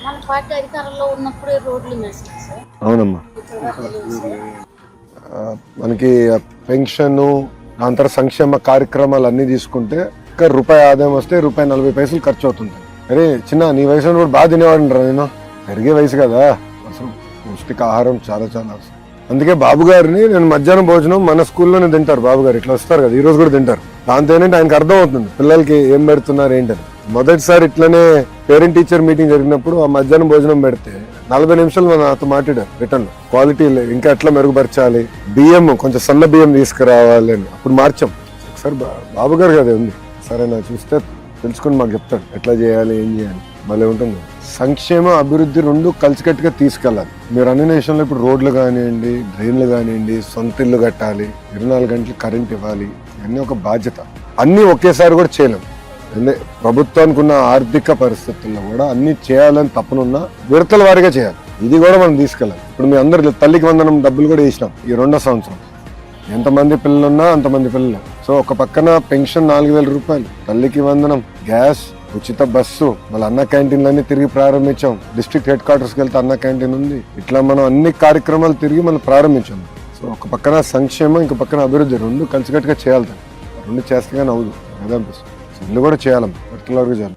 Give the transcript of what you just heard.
మన పార్టీ అధికారంలో ఉన్నప్పుడే రోడ్లు వేసారు సార్. అవునమ్మా. మనకి పెన్షన్ అంతర సంక్షేమ కార్యక్రమాలు అన్ని తీసుకుంటే ఒక రూపాయి ఆదాయం వస్తే ₹1.40 ఖర్చు అవుతుంది. అరే చిన్న నీ వయసులో కూడా బాగా తినేవాడు రా. నేను పెరిగే వయసు కదా, అసలు పౌష్టికాహారం చాలా చాలా అవసరం. అందుకే బాబు గారిని నేను మధ్యాహ్నం భోజనం మన స్కూల్లోనే తింటారు. బాబు గారు ఇట్లా వస్తారు కదా, ఈ రోజు కూడా తింటారు. దాంతో ఏంటంటే ఆయనకు అర్థం అవుతుంది పిల్లలకి ఏం పెడుతున్నారు ఏంటని. మొదటిసారి ఇట్లనే పేరెంట్ టీచర్ మీటింగ్ జరిగినప్పుడు ఆ మధ్యాహ్నం భోజనం పెడితే 40 నిమిషాలు నాతో మాట్లాడారు రిటర్న్ క్వాలిటీ ఇంకా ఎట్లా మెరుగుపరచాలి, బియ్యం కొంచెం సన్న బియ్యం తీసుకురావాలి అని. అప్పుడు మార్చాం. ఒకసారి బాబు గారు కదా ఉంది, సరే నా చూస్తే తెలుసుకుని మాకు చెప్తాడు ఎట్లా చేయాలి ఏం చేయాలి. భలే ఉంటుంది. సంక్షేమ అభివృద్ధి రెండు కలిసికట్టుగా తీసుకెళ్ళాలి. మీరు అన్ని విషయంలో ఇప్పుడు రోడ్లు కానివ్వండి, డ్రైన్లు కానివ్వండి, సొంత ఇల్లు కట్టాలి, 24 గంటలు కరెంట్ ఇవ్వాలి, ఇవన్నీ ఒక బాధ్యత. అన్నీ ఒకేసారి కూడా చేయలేం. ప్రభుత్వానికి ఉన్న ఆర్థిక పరిస్థితుల్లో కూడా అన్ని చేయాలని తప్పనున్నా విడతల వారీగా చేయాలి. ఇది కూడా మనం తీసుకెళ్ళాలి. ఇప్పుడు మీ అందరు తల్లికి వందనం డబ్బులు కూడా వేసినాం ఈ 2వ సంవత్సరం. ఎంతమంది పిల్లలున్నా అంతమంది పిల్లలు. సో ఒక పక్కన పెన్షన్ ₹4,000, తల్లికి వందనం, గ్యాస్, ఉచిత బస్సు, మళ్ళీ అన్న క్యాంటీన్లన్నీ తిరిగి ప్రారంభించాం. డిస్ట్రిక్ట్ హెడ్ క్వార్టర్స్కి వెళ్తే అన్న క్యాంటీన్ ఉంది. ఇట్లా మనం అన్ని కార్యక్రమాలు తిరిగి మనం ప్రారంభించాం. సో ఒక పక్కన సంక్షేమం, ఇంక పక్కన అభివృద్ధి రెండు కలిసికట్టుగా చేయాలి. రెండు చేస్తే కానీ అవుదు కదా అనిపిస్తుంది. ఇల్లు కూడా చేయాలి, పర్టికులర్గా చేయాలి.